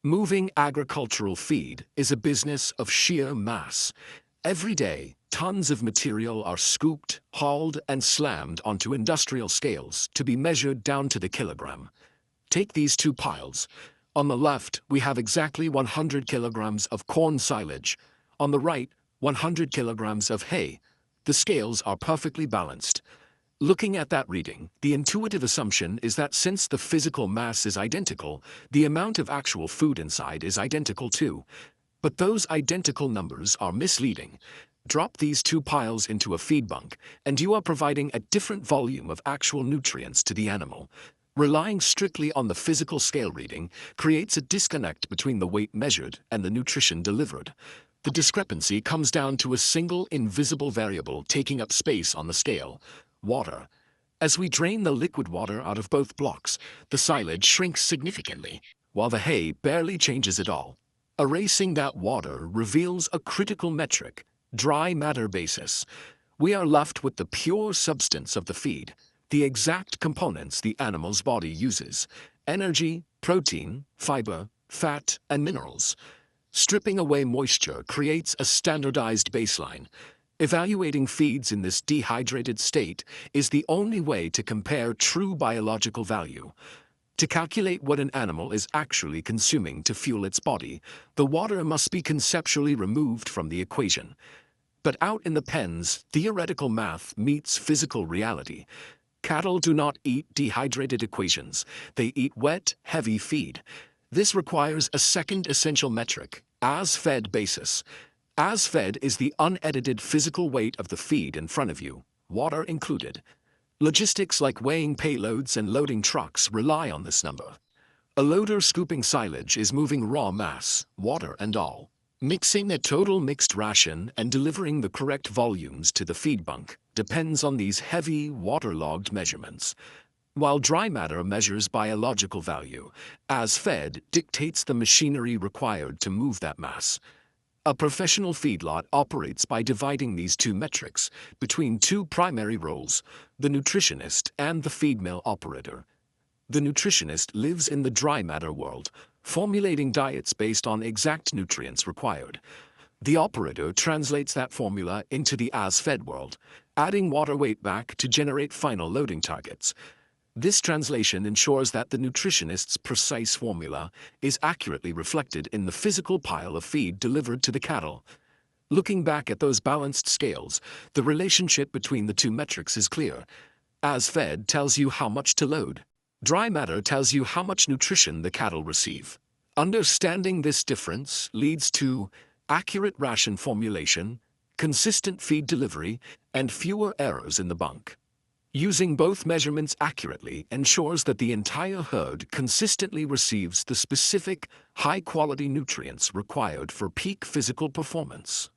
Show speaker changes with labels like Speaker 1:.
Speaker 1: Moving agricultural feed is a business of sheer mass. Every day, tons of material are scooped, hauled, and slammed onto industrial scales to be measured down to the kilogram. Take these two piles. On the left, we have exactly 100 kilograms of corn silage. On the right, 100 kilograms of hay. The scales are perfectly balanced. Looking at that reading, the intuitive assumption is that since the physical mass is identical, the amount of actual food inside is identical too. But those identical numbers are misleading. Drop these two piles into a feed bunk, and you are providing a different volume of actual nutrients to the animal. Relying strictly on the physical scale reading creates a disconnect between the weight measured and the nutrition delivered. The discrepancy comes down to a single invisible variable taking up space on the scale: water. As we drain the liquid water out of both blocks, the silage shrinks significantly, while the hay barely changes at all. Erasing that water reveals a critical metric: dry matter basis. We are left with the pure substance of the feed, the exact components the animal's body uses: energy, protein, fiber, fat, and minerals. Stripping away moisture creates a standardized baseline. Evaluating feeds in this dehydrated state is the only way to compare true biological value. To calculate what an animal is actually consuming to fuel its body, the water must be conceptually removed from the equation. But out in the pens, theoretical math meets physical reality. Cattle do not eat dehydrated equations. They eat wet, heavy feed. This requires a second essential metric: as-fed basis. As-fed is the unedited physical weight of the feed in front of you, water included. Logistics like weighing payloads and loading trucks rely on this number. A loader scooping silage is moving raw mass, water and all. Mixing a total mixed ration and delivering the correct volumes to the feed bunk depends on these heavy, waterlogged measurements. While dry matter measures biological value, as-fed dictates the machinery required to move that mass. A professional feedlot operates by dividing these two metrics between two primary roles: the nutritionist and the feed mill operator. The nutritionist lives in the dry matter world, formulating diets based on exact nutrients required. The operator translates that formula into the as-fed world, adding water weight back to generate final loading targets. This translation ensures that the nutritionist's precise formula is accurately reflected in the physical pile of feed delivered to the cattle. Looking back at those balanced scales, the relationship between the two metrics is clear. As-fed tells you how much to load. Dry matter tells you how much nutrition the cattle receive. Understanding this difference leads to accurate ration formulation, consistent feed delivery, and fewer errors in the bunk. Using both measurements accurately ensures that the entire herd consistently receives the specific, high-quality nutrients required for peak physical performance.